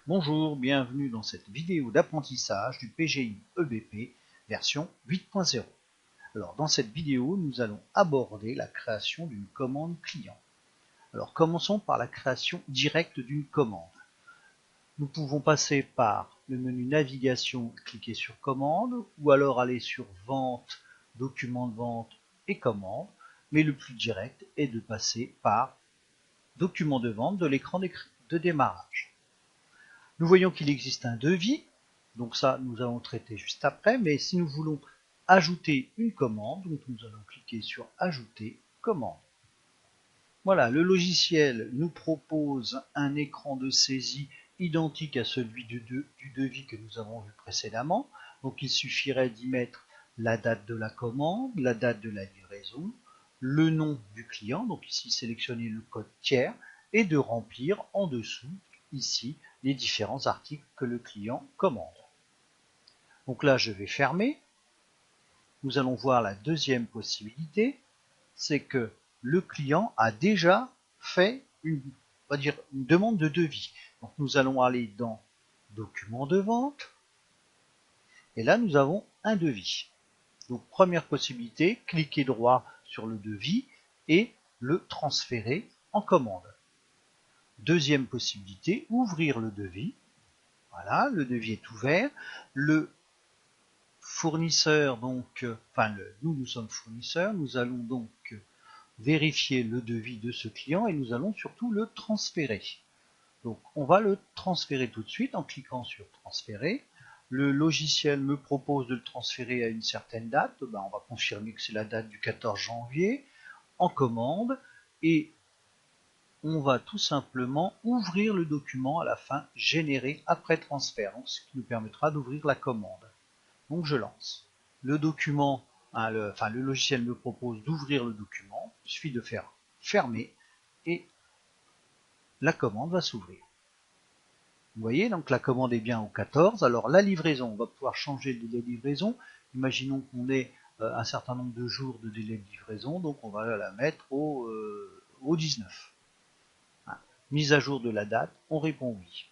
Bonjour, bienvenue dans cette vidéo d'apprentissage du PGI EBP version 8.0. Alors dans cette vidéo, nous allons aborder la création d'une commande client. Alors commençons par la création directe d'une commande. Nous pouvons passer par le menu navigation, cliquer sur commande, ou alors aller sur vente, document de vente et commande, mais le plus direct est de passer par document de vente de l'écran de démarrage. Nous voyons qu'il existe un devis, donc ça nous allons traiter juste après, mais si nous voulons ajouter une commande, donc nous allons cliquer sur ajouter commande. Voilà, le logiciel nous propose un écran de saisie identique à celui du devis que nous avons vu précédemment, donc il suffirait d'y mettre la date de la commande, la date de la livraison, le nom du client, donc ici sélectionner le code tiers, et de remplir en dessous ici les différents articles que le client commande. Donc là, je vais fermer. Nous allons voir la deuxième possibilité, c'est que le client a déjà fait une demande de devis. Donc nous allons aller dans document de vente, et là nous avons un devis. Donc première possibilité, cliquez droit sur le devis et le transférer en commande. Deuxième possibilité, ouvrir le devis. Voilà, le devis est ouvert. Le fournisseur, donc, nous sommes fournisseurs, nous allons donc vérifier le devis de ce client et nous allons surtout le transférer. Donc on va le transférer tout de suite en cliquant sur transférer. Le logiciel me propose de le transférer à une certaine date. On va confirmer que c'est la date du 14 janvier en commande et on va tout simplement ouvrir le document à la fin généré après transfert, donc ce qui nous permettra d'ouvrir la commande. Donc je lance. Le document, le logiciel me propose d'ouvrir le document, il suffit de faire fermer et la commande va s'ouvrir. Vous voyez, donc la commande est bien au 14. Alors la livraison, on va pouvoir changer le délai de livraison. Imaginons qu'on ait un certain nombre de jours de délai de livraison, donc on va la mettre au 19. Mise à jour de la date, on répond oui.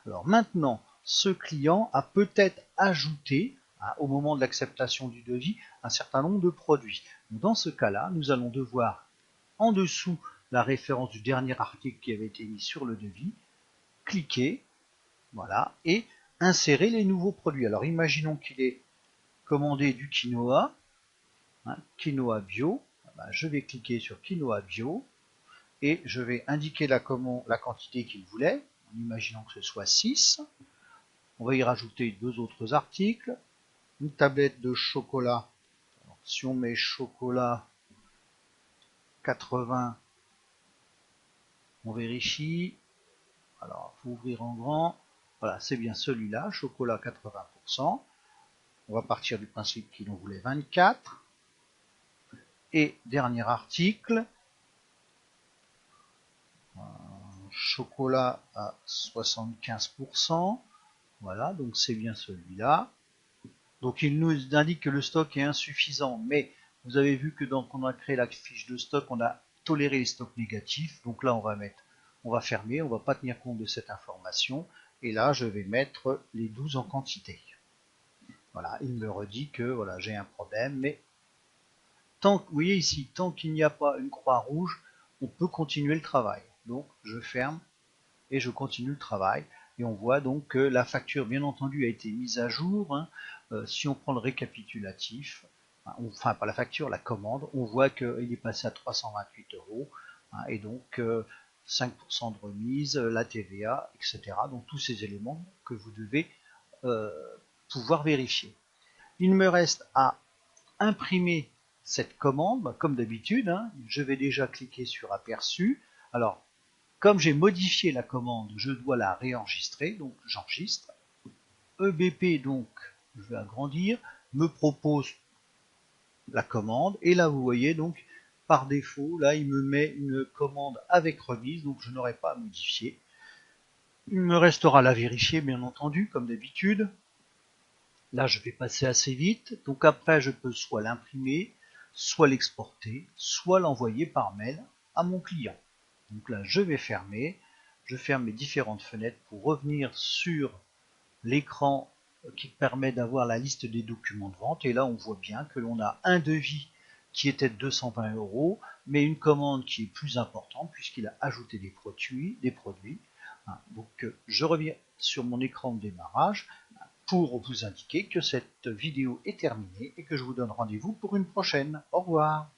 Alors maintenant, ce client a peut-être ajouté, au moment de l'acceptation du devis, un certain nombre de produits. Donc dans ce cas-là, nous allons devoir, en dessous la référence du dernier article qui avait été mis sur le devis, cliquer, voilà, et insérer les nouveaux produits. Alors imaginons qu'il ait commandé du quinoa, quinoa bio, je vais cliquer sur quinoa bio, et je vais indiquer la quantité qu'il voulait, en imaginant que ce soit 6. On va y rajouter deux autres articles, une tablette de chocolat. Alors, si on met chocolat 80, on vérifie. Alors, il faut ouvrir en grand. Voilà, c'est bien celui-là, chocolat 80%. On va partir du principe qu'il en voulait 24. Et dernier article, chocolat à 75%. Voilà, donc c'est bien celui-là. Donc il nous indique que le stock est insuffisant, mais vous avez vu que quand on a créé la fiche de stock, on a toléré les stocks négatifs. Donc là, on va fermer, on va pas tenir compte de cette information. Et là, je vais mettre les 12 en quantité. Voilà, il me redit que voilà, j'ai un problème, mais vous voyez ici, tant qu'il n'y a pas une croix rouge, on peut continuer le travail. Donc je ferme et je continue le travail. Et on voit donc que la facture, bien entendu, a été mise à jour. Si on prend le récapitulatif, enfin pas la facture, la commande, on voit qu'il est passé à 328 €, et donc 5% de remise, la TVA, etc. Donc tous ces éléments que vous devez pouvoir vérifier. Il me reste à imprimer cette commande, comme d'habitude, je vais déjà cliquer sur aperçu. Alors, comme j'ai modifié la commande, je dois la réenregistrer, donc j'enregistre. EBP, donc, je vais agrandir, me propose la commande, et là vous voyez, donc, par défaut, là il me met une commande avec remise, donc je n'aurai pas à modifier. Il me restera à la vérifier, bien entendu, comme d'habitude. Là, je vais passer assez vite, donc après, je peux soit l'imprimer, soit l'exporter, soit l'envoyer par mail à mon client. Donc là, je vais fermer, Je ferme mes différentes fenêtres pour revenir sur l'écran qui permet d'avoir la liste des documents de vente. Et là, on voit bien que l'on a un devis qui était de 220 €, mais une commande qui est plus importante puisqu'il a ajouté des produits. Donc, je reviens sur mon écran de démarrage pour vous indiquer que cette vidéo est terminée et que je vous donne rendez-vous pour une prochaine. Au revoir.